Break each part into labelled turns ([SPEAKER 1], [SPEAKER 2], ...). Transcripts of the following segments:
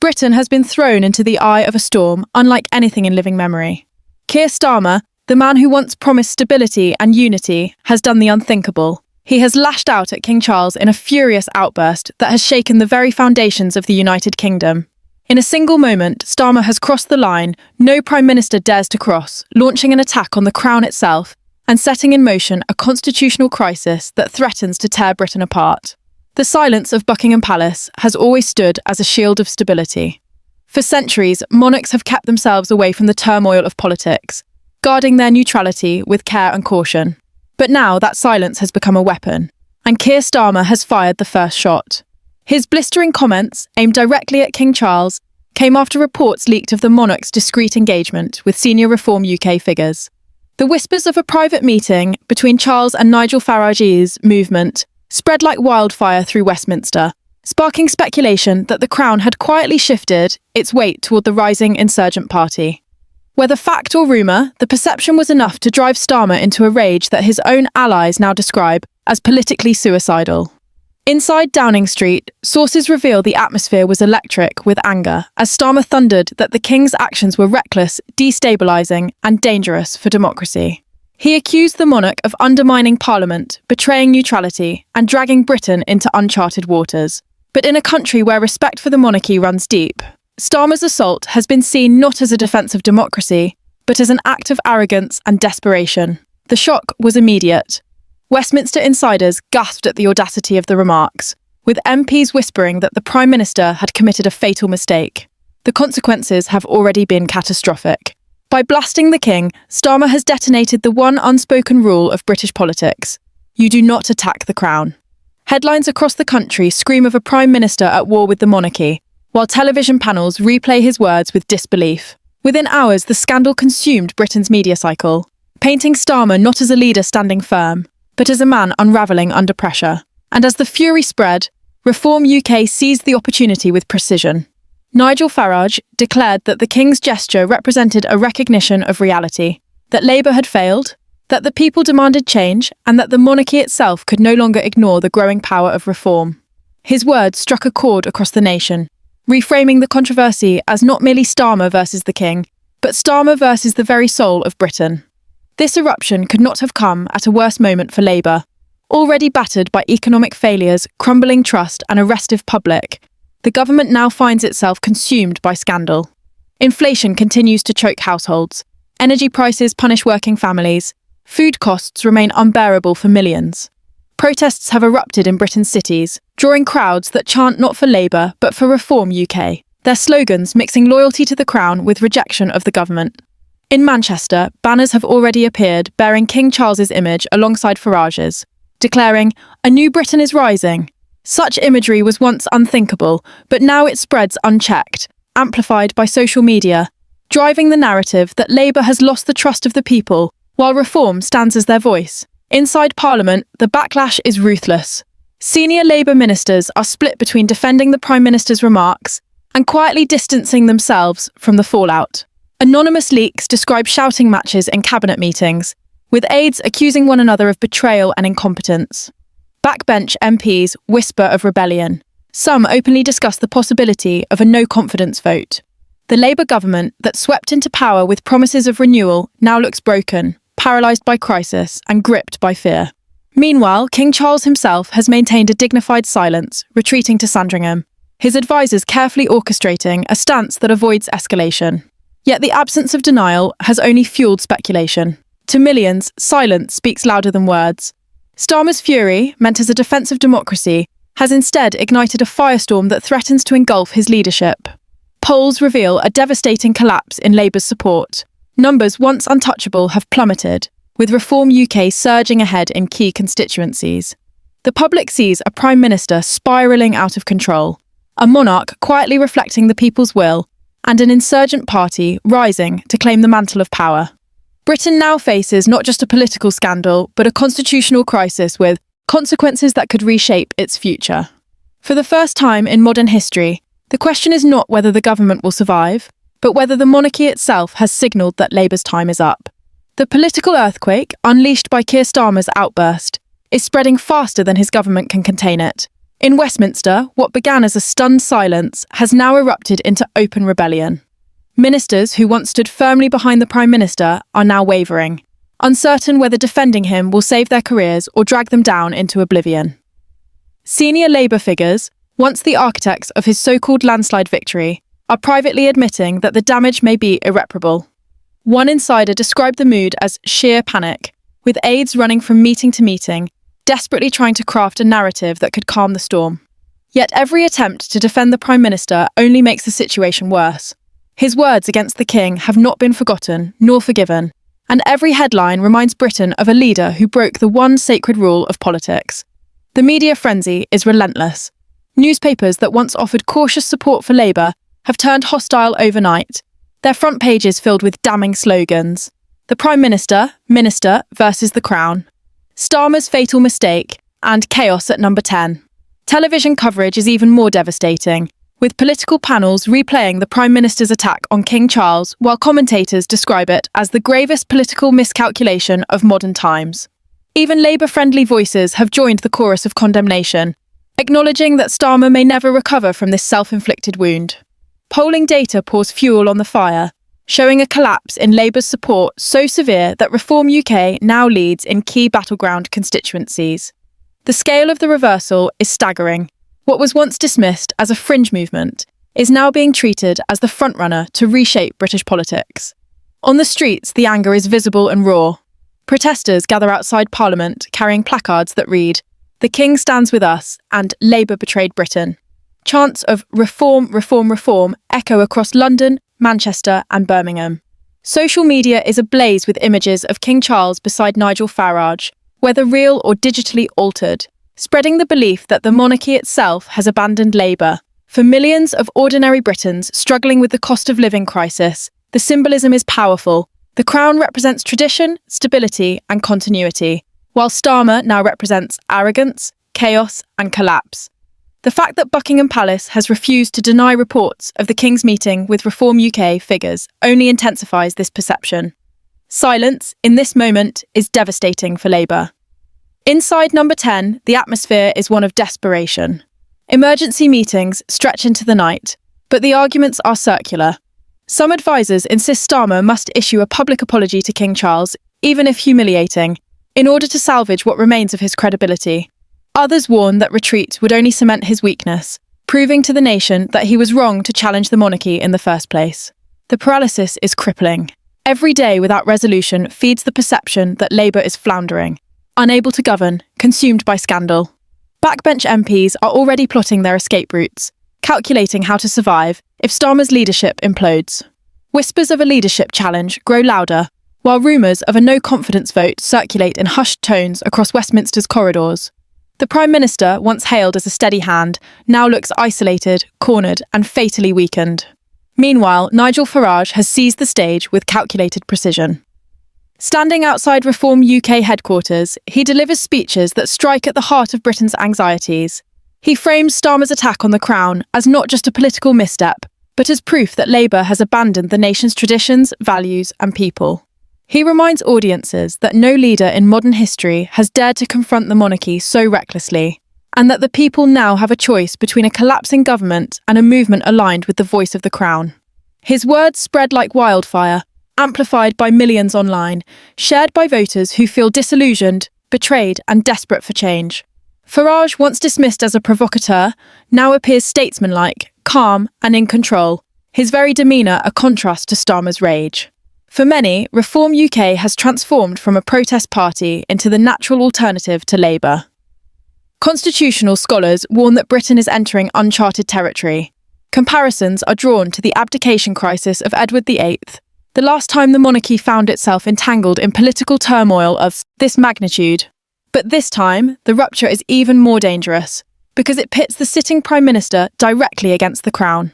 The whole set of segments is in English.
[SPEAKER 1] Britain has been thrown into the eye of a storm unlike anything in living memory. Keir Starmer, the man who once promised stability and unity, has done the unthinkable. He has lashed out at King Charles in a furious outburst that has shaken the very foundations of the United Kingdom. In a single moment, Starmer has crossed the line no Prime Minister dares to cross, launching an attack on the Crown itself and setting in motion a constitutional crisis that threatens to tear Britain apart. The silence of Buckingham Palace has always stood as a shield of stability. For centuries, monarchs have kept themselves away from the turmoil of politics, guarding their neutrality with care and caution. But now that silence has become a weapon, and Keir Starmer has fired the first shot. His blistering comments, aimed directly at King Charles, came after reports leaked of the monarch's discreet engagement with senior Reform UK figures. The whispers of a private meeting between Charles and Nigel Farage's movement spread like wildfire through Westminster, sparking speculation that the Crown had quietly shifted its weight toward the rising insurgent party. Whether fact or rumour, the perception was enough to drive Starmer into a rage that his own allies now describe as politically suicidal. Inside Downing Street, sources reveal the atmosphere was electric with anger as Starmer thundered that the King's actions were reckless, destabilising and dangerous for democracy. He accused the monarch of undermining Parliament, betraying neutrality and dragging Britain into uncharted waters. But in a country where respect for the monarchy runs deep, Starmer's assault has been seen not as a defence of democracy, but as an act of arrogance and desperation. The shock was immediate. Westminster insiders gasped at the audacity of the remarks, with MPs whispering that the Prime Minister had committed a fatal mistake. The consequences have already been catastrophic. By blasting the King, Starmer has detonated the one unspoken rule of British politics: you do not attack the Crown. Headlines across the country scream of a Prime Minister at war with the monarchy, while television panels replay his words with disbelief. Within hours, the scandal consumed Britain's media cycle, painting Starmer not as a leader standing firm, but as a man unravelling under pressure. And as the fury spread, Reform UK seized the opportunity with precision. Nigel Farage declared that the King's gesture represented a recognition of reality, that Labour had failed, that the people demanded change, and that the monarchy itself could no longer ignore the growing power of reform. His words struck a chord across the nation, reframing the controversy as not merely Starmer versus the King, but Starmer versus the very soul of Britain. This eruption could not have come at a worse moment for Labour. Already battered by economic failures, crumbling trust and a restive public, the government now finds itself consumed by scandal. Inflation continues to choke households. Energy prices punish working families. Food costs remain unbearable for millions. Protests have erupted in Britain's cities, drawing crowds that chant not for Labour but for Reform UK, their slogans mixing loyalty to the Crown with rejection of the government. In Manchester, banners have already appeared bearing King Charles's image alongside Farage's, declaring, "A new Britain is rising." Such imagery was once unthinkable, but now it spreads unchecked, amplified by social media, driving the narrative that Labour has lost the trust of the people, while Reform stands as their voice. Inside Parliament, the backlash is ruthless. Senior Labour ministers are split between defending the Prime Minister's remarks and quietly distancing themselves from the fallout. Anonymous leaks describe shouting matches in cabinet meetings, with aides accusing one another of betrayal and incompetence. Backbench MPs whisper of rebellion. Some openly discuss the possibility of a no-confidence vote. The Labour government that swept into power with promises of renewal now looks broken, paralysed by crisis and gripped by fear. Meanwhile, King Charles himself has maintained a dignified silence, retreating to Sandringham, his advisers carefully orchestrating a stance that avoids escalation. Yet the absence of denial has only fuelled speculation. To millions, silence speaks louder than words. Starmer's fury, meant as a defence of democracy, has instead ignited a firestorm that threatens to engulf his leadership. Polls reveal a devastating collapse in Labour's support. Numbers once untouchable have plummeted, with Reform UK surging ahead in key constituencies. The public sees a Prime Minister spiralling out of control, a monarch quietly reflecting the people's will, and an insurgent party rising to claim the mantle of power. Britain now faces not just a political scandal, but a constitutional crisis with consequences that could reshape its future. For the first time in modern history, the question is not whether the government will survive, but whether the monarchy itself has signalled that Labour's time is up. The political earthquake, unleashed by Keir Starmer's outburst, is spreading faster than his government can contain it. In Westminster, what began as a stunned silence has now erupted into open rebellion. Ministers who once stood firmly behind the Prime Minister are now wavering, uncertain whether defending him will save their careers or drag them down into oblivion. Senior Labour figures, once the architects of his so-called landslide victory, are privately admitting that the damage may be irreparable. One insider described the mood as sheer panic, with aides running from meeting to meeting, desperately trying to craft a narrative that could calm the storm. Yet every attempt to defend the Prime Minister only makes the situation worse. His words against the King have not been forgotten nor forgiven, and every headline reminds Britain of a leader who broke the one sacred rule of politics. The media frenzy is relentless. Newspapers that once offered cautious support for Labour have turned hostile overnight, their front pages filled with damning slogans. The Prime Minister, Minister versus the Crown. Starmer's fatal mistake, and chaos at number 10. Television coverage is even more devastating, with political panels replaying the Prime Minister's attack on King Charles while commentators describe it as the gravest political miscalculation of modern times. Even Labour-friendly voices have joined the chorus of condemnation, acknowledging that Starmer may never recover from this self-inflicted wound. Polling data pours fuel on the fire, showing a collapse in Labour's support so severe that Reform UK now leads in key battleground constituencies. The scale of the reversal is staggering. What was once dismissed as a fringe movement is now being treated as the frontrunner to reshape British politics. On the streets, the anger is visible and raw. Protesters gather outside Parliament carrying placards that read, "The King stands with us" and "Labour betrayed Britain." Chants of "Reform, Reform, Reform" echo across London, Manchester and Birmingham. Social media is ablaze with images of King Charles beside Nigel Farage, whether real or digitally altered, spreading the belief that the monarchy itself has abandoned Labour. For millions of ordinary Britons struggling with the cost of living crisis, the symbolism is powerful. The crown represents tradition, stability and continuity, while Starmer now represents arrogance, chaos and collapse. The fact that Buckingham Palace has refused to deny reports of the King's meeting with Reform UK figures only intensifies this perception. Silence, in this moment, is devastating for Labour. Inside number 10, the atmosphere is one of desperation. Emergency meetings stretch into the night, but the arguments are circular. Some advisors insist Starmer must issue a public apology to King Charles, even if humiliating, in order to salvage what remains of his credibility. Others warn that retreat would only cement his weakness, proving to the nation that he was wrong to challenge the monarchy in the first place. The paralysis is crippling. Every day without resolution feeds the perception that Labour is floundering, unable to govern, consumed by scandal. Backbench MPs are already plotting their escape routes, calculating how to survive if Starmer's leadership implodes. Whispers of a leadership challenge grow louder, while rumours of a no-confidence vote circulate in hushed tones across Westminster's corridors. The Prime Minister, once hailed as a steady hand, now looks isolated, cornered and fatally weakened. Meanwhile, Nigel Farage has seized the stage with calculated precision. Standing outside Reform UK headquarters, he delivers speeches that strike at the heart of Britain's anxieties. He frames Starmer's attack on the Crown as not just a political misstep, but as proof that Labour has abandoned the nation's traditions, values and people. He reminds audiences that no leader in modern history has dared to confront the monarchy so recklessly, and that the people now have a choice between a collapsing government and a movement aligned with the voice of the Crown. His words spread like wildfire, amplified by millions online, shared by voters who feel disillusioned, betrayed and desperate for change. Farage, once dismissed as a provocateur, now appears statesmanlike, calm and in control, his very demeanour a contrast to Starmer's rage. For many, Reform UK has transformed from a protest party into the natural alternative to Labour. Constitutional scholars warn that Britain is entering uncharted territory. Comparisons are drawn to the abdication crisis of Edward VIII, the last time the monarchy found itself entangled in political turmoil of this magnitude. But this time, the rupture is even more dangerous, because it pits the sitting Prime Minister directly against the Crown.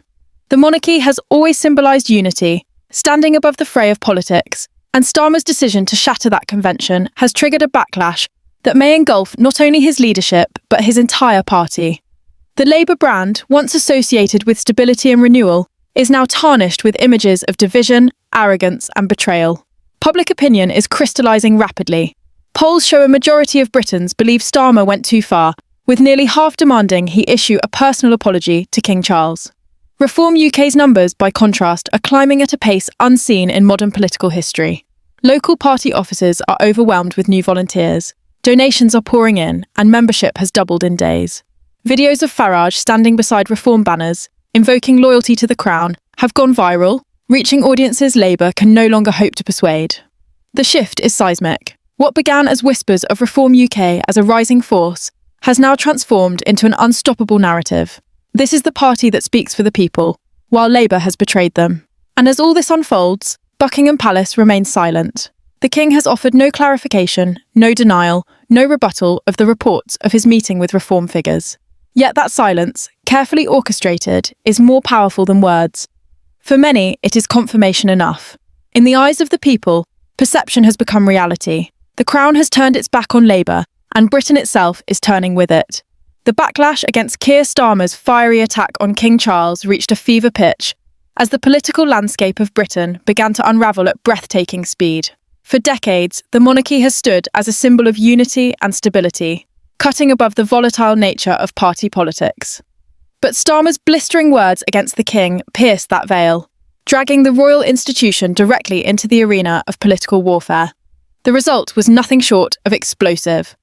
[SPEAKER 1] The monarchy has always symbolised unity, standing above the fray of politics, and Starmer's decision to shatter that convention has triggered a backlash that may engulf not only his leadership, but his entire party. The Labour brand, once associated with stability and renewal, is now tarnished with images of division, arrogance and betrayal. Public opinion is crystallising rapidly. Polls show a majority of Britons believe Starmer went too far, with nearly half demanding he issue a personal apology to King Charles. Reform UK's numbers, by contrast, are climbing at a pace unseen in modern political history. Local party offices are overwhelmed with new volunteers, donations are pouring in, and membership has doubled in days. Videos of Farage standing beside Reform banners, invoking loyalty to the Crown, have gone viral, reaching audiences Labour can no longer hope to persuade. The shift is seismic. What began as whispers of Reform UK as a rising force has now transformed into an unstoppable narrative. This is the party that speaks for the people, while Labour has betrayed them. And as all this unfolds, Buckingham Palace remains silent. The King has offered no clarification, no denial, no rebuttal of the reports of his meeting with Reform figures. Yet that silence, carefully orchestrated, is more powerful than words. For many, it is confirmation enough. In the eyes of the people, perception has become reality. The Crown has turned its back on Labour, and Britain itself is turning with it. The backlash against Keir Starmer's fiery attack on King Charles reached a fever pitch as the political landscape of Britain began to unravel at breathtaking speed. For decades, the monarchy has stood as a symbol of unity and stability, cutting above the volatile nature of party politics. But Starmer's blistering words against the king pierced that veil, dragging the royal institution directly into the arena of political warfare. The result was nothing short of explosive.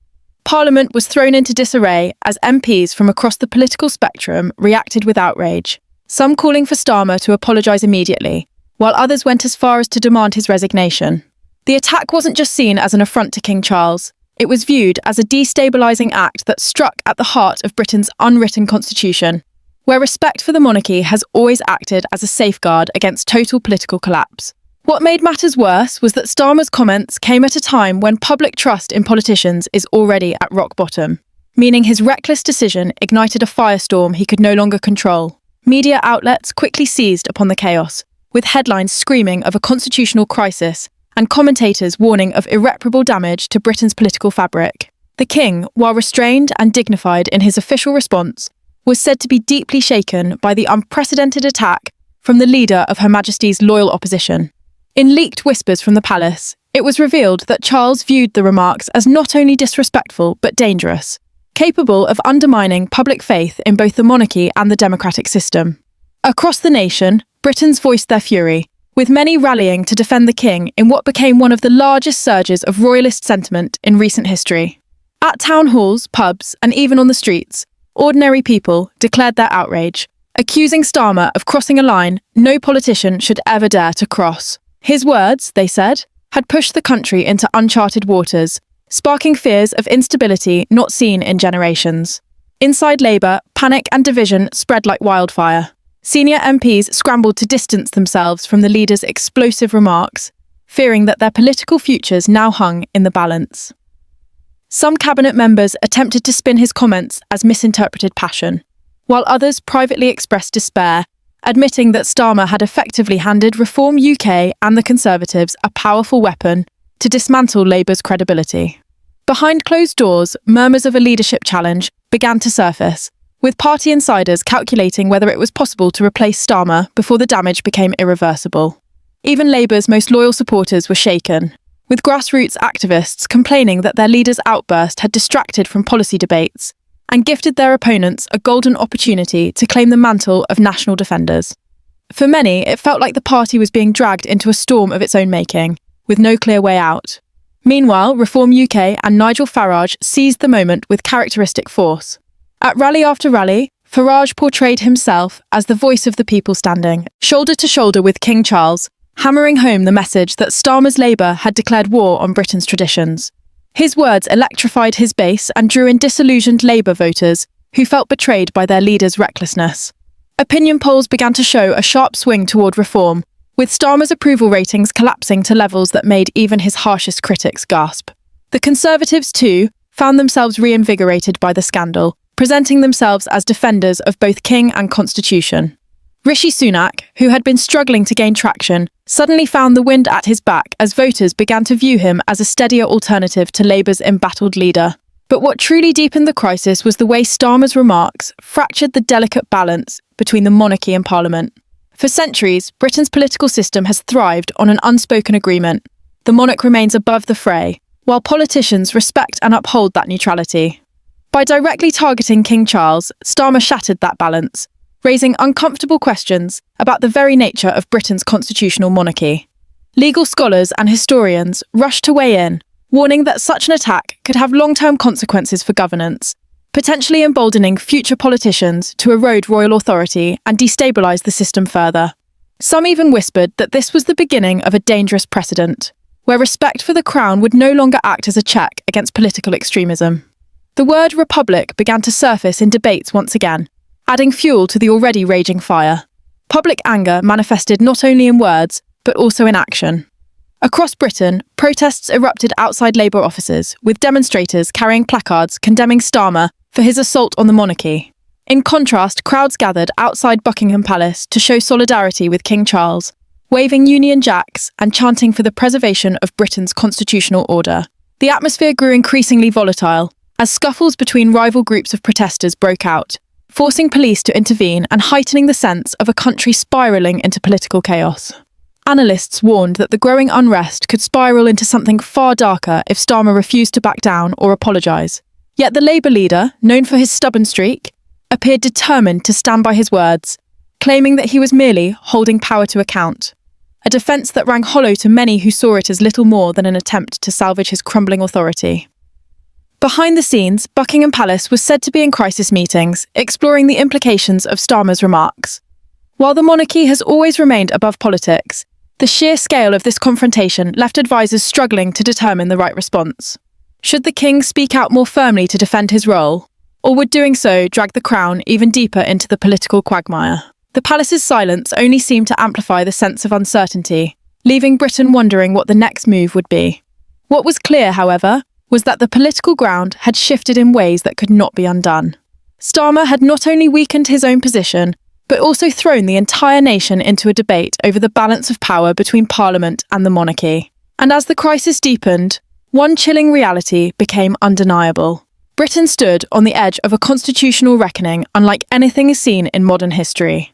[SPEAKER 1] Parliament was thrown into disarray as MPs from across the political spectrum reacted with outrage, some calling for Starmer to apologise immediately, while others went as far as to demand his resignation. The attack wasn't just seen as an affront to King Charles, it was viewed as a destabilising act that struck at the heart of Britain's unwritten constitution, where respect for the monarchy has always acted as a safeguard against total political collapse. What made matters worse was that Starmer's comments came at a time when public trust in politicians is already at rock bottom, meaning his reckless decision ignited a firestorm he could no longer control. Media outlets quickly seized upon the chaos, with headlines screaming of a constitutional crisis and commentators warning of irreparable damage to Britain's political fabric. The king, while restrained and dignified in his official response, was said to be deeply shaken by the unprecedented attack from the leader of Her Majesty's loyal opposition. In leaked whispers from the palace, it was revealed that Charles viewed the remarks as not only disrespectful but dangerous, capable of undermining public faith in both the monarchy and the democratic system. Across the nation, Britons voiced their fury, with many rallying to defend the king in what became one of the largest surges of royalist sentiment in recent history. At town halls, pubs, and even on the streets, ordinary people declared their outrage, accusing Starmer of crossing a line no politician should ever dare to cross. His words, they said, had pushed the country into uncharted waters, sparking fears of instability not seen in generations. Inside Labour, panic and division spread like wildfire. Senior MPs scrambled to distance themselves from the leader's explosive remarks, fearing that their political futures now hung in the balance. Some cabinet members attempted to spin his comments as misinterpreted passion, while others privately expressed despair, admitting that Starmer had effectively handed Reform UK and the Conservatives a powerful weapon to dismantle Labour's credibility. Behind closed doors, murmurs of a leadership challenge began to surface, with party insiders calculating whether it was possible to replace Starmer before the damage became irreversible. Even Labour's most loyal supporters were shaken, with grassroots activists complaining that their leader's outburst had distracted from policy debates and gifted their opponents a golden opportunity to claim the mantle of national defenders. For many, it felt like the party was being dragged into a storm of its own making, with no clear way out. Meanwhile, Reform UK and Nigel Farage seized the moment with characteristic force. At rally after rally, Farage portrayed himself as the voice of the people standing, shoulder to shoulder with King Charles, hammering home the message that Starmer's Labour had declared war on Britain's traditions. His words electrified his base and drew in disillusioned Labour voters who felt betrayed by their leader's recklessness. Opinion polls began to show a sharp swing toward reform, with Starmer's approval ratings collapsing to levels that made even his harshest critics gasp. The Conservatives, too, found themselves reinvigorated by the scandal, presenting themselves as defenders of both king and constitution. Rishi Sunak, who had been struggling to gain traction, suddenly found the wind at his back as voters began to view him as a steadier alternative to Labour's embattled leader. But what truly deepened the crisis was the way Starmer's remarks fractured the delicate balance between the monarchy and Parliament. For centuries, Britain's political system has thrived on an unspoken agreement. The monarch remains above the fray, while politicians respect and uphold that neutrality. By directly targeting King Charles, Starmer shattered that balance, raising uncomfortable questions about the very nature of Britain's constitutional monarchy. Legal scholars and historians rushed to weigh in, warning that such an attack could have long-term consequences for governance, potentially emboldening future politicians to erode royal authority and destabilise the system further. Some even whispered that this was the beginning of a dangerous precedent, where respect for the crown would no longer act as a check against political extremism. The word republic began to surface in debates once again, adding fuel to the already raging fire. Public anger manifested not only in words, but also in action. Across Britain, protests erupted outside Labour offices, with demonstrators carrying placards condemning Starmer for his assault on the monarchy. In contrast, crowds gathered outside Buckingham Palace to show solidarity with King Charles, waving Union Jacks and chanting for the preservation of Britain's constitutional order. The atmosphere grew increasingly volatile, as scuffles between rival groups of protesters broke out, forcing police to intervene and heightening the sense of a country spiralling into political chaos. Analysts warned that the growing unrest could spiral into something far darker if Starmer refused to back down or apologise. Yet the Labour leader, known for his stubborn streak, appeared determined to stand by his words, claiming that he was merely holding power to account, a defence that rang hollow to many who saw it as little more than an attempt to salvage his crumbling authority. Behind the scenes, Buckingham Palace was said to be in crisis meetings, exploring the implications of Starmer's remarks. While the monarchy has always remained above politics, the sheer scale of this confrontation left advisers struggling to determine the right response. Should the king speak out more firmly to defend his role, or would doing so drag the crown even deeper into the political quagmire? The palace's silence only seemed to amplify the sense of uncertainty, leaving Britain wondering what the next move would be. What was clear, however, was that the political ground had shifted in ways that could not be undone. Starmer had not only weakened his own position, but also thrown the entire nation into a debate over the balance of power between Parliament and the monarchy. And as the crisis deepened, one chilling reality became undeniable. Britain stood on the edge of a constitutional reckoning unlike anything seen in modern history.